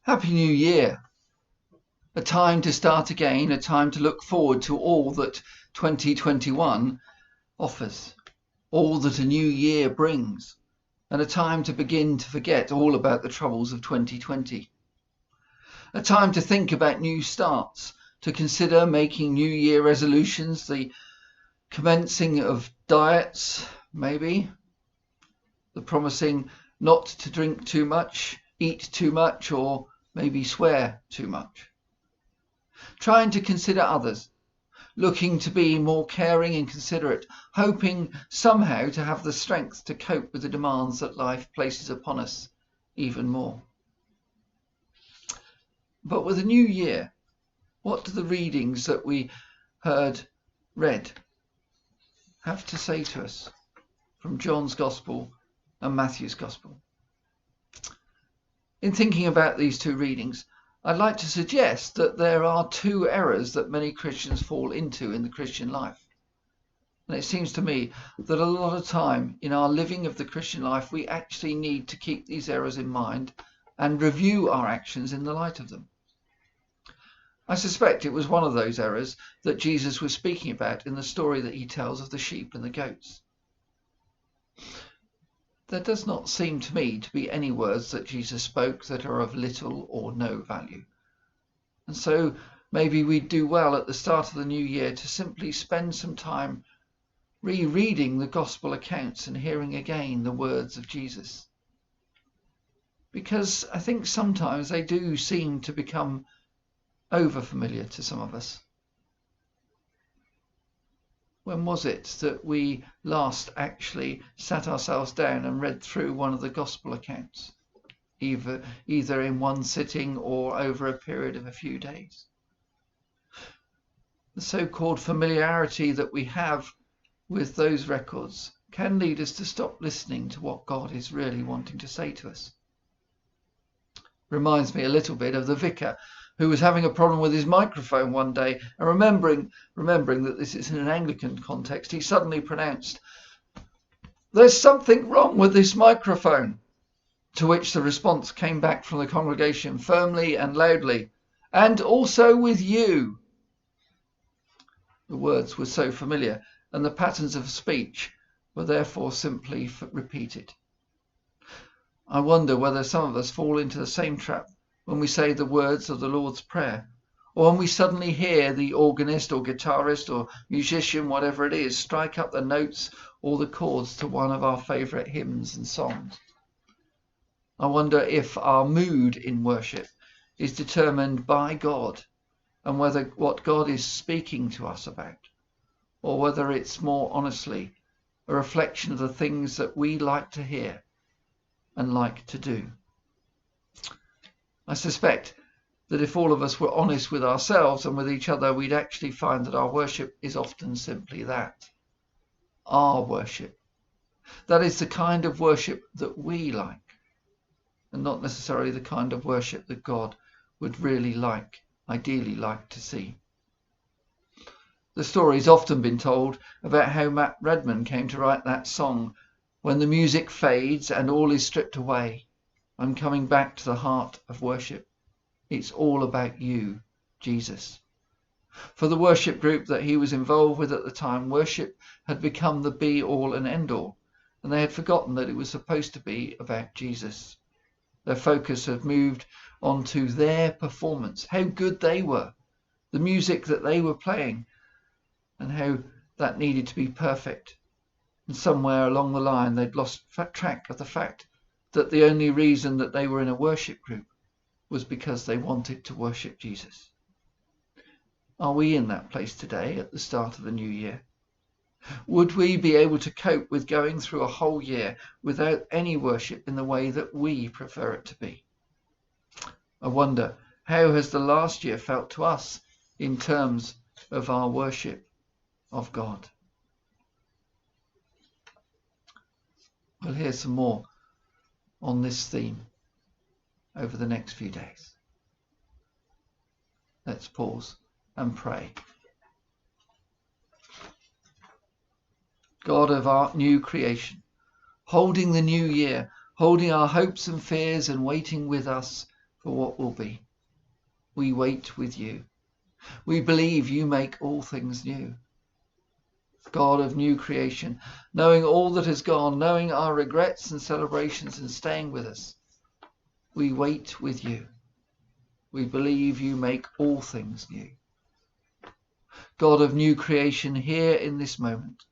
Happy New Year! A time to start again, a time to look forward to all that 2021 offers, all that a new year brings, and a time to begin to forget all about the troubles of 2020. A time to think about new starts, to consider making New Year resolutions, the commencing of diets, maybe, the promising not to drink too much, eat too much, or maybe swear too much. Trying to consider others, looking to be more caring and considerate, hoping somehow to have the strength to cope with the demands that life places upon us even more. But with a new year, what do the readings that we heard read have to say to us from John's Gospel and Matthew's Gospel? In thinking about these two readings, I'd like to suggest that there are two errors that many Christians fall into in the Christian life. And it seems to me that a lot of time in our living of the Christian life, we actually need to keep these errors in mind and review our actions in the light of them. I suspect it was one of those errors that Jesus was speaking about in the story that he tells of the sheep and the goats. There does not seem to me to be any words that Jesus spoke that are of little or no value. And so maybe we'd do well at the start of the new year to simply spend some time rereading the gospel accounts and hearing again the words of Jesus. Because I think sometimes they do seem to become over familiar to some of us. When was it that we last actually sat ourselves down and read through one of the gospel accounts, either in one sitting or over a period of a few days? The so-called familiarity that we have with those records can lead us to stop listening to what God is really wanting to say to us. Reminds me a little bit of the vicar who was having a problem with his microphone one day, and remembering that this is in an Anglican context, he suddenly pronounced, "There's something wrong with this microphone," to which the response came back from the congregation firmly and loudly, "And also with you." The words were so familiar, and the patterns of speech were therefore simply repeated. I wonder whether some of us fall into the same trap when we say the words of the Lord's Prayer, or when we suddenly hear the organist or guitarist or musician, whatever it is, strike up the notes or the chords to one of our favourite hymns and songs. I wonder if our mood in worship is determined by God, and whether what God is speaking to us about, or whether it's more honestly a reflection of the things that we like to hear and like to do. I suspect that if all of us were honest with ourselves and with each other, we'd actually find that our worship is often simply that, our worship. That is the kind of worship that we like, and not necessarily the kind of worship that God would really ideally like to see. The story's often been told about how Matt Redman came to write that song, "When the music fades and all is stripped away, I'm coming back to the heart of worship. It's all about you, Jesus." For the worship group that he was involved with at the time, worship had become the be-all and end-all, and they had forgotten that it was supposed to be about Jesus. Their focus had moved on to their performance, how good they were, the music that they were playing, and how that needed to be perfect. And somewhere along the line, they'd lost track of the fact that the only reason that they were in a worship group was because they wanted to worship Jesus. Are we in that place today at the start of the new year? Would we be able to cope with going through a whole year without any worship in the way that we prefer it to be? I wonder, how has the last year felt to us in terms of our worship of God? We'll hear some more on this theme over the next few days. Let's pause and pray. God of our new creation, holding the new year, holding our hopes and fears and waiting with us for what will be. We wait with you. We believe you make all things new. God of new creation, knowing all that has gone, knowing our regrets and celebrations and staying with us, we wait with you. We believe you make all things new. God of new creation, here in this moment,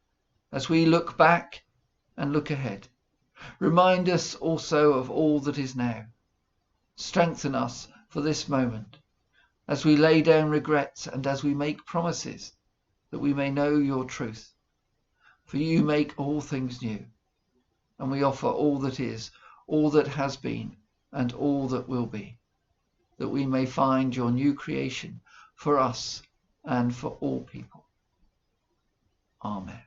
as we look back and look ahead, remind us also of all that is now. Strengthen us for this moment, as we lay down regrets and as we make promises, that we may know your truth. For you make all things new, and we offer all that is, all that has been, and all that will be, that we may find your new creation for us and for all people. Amen.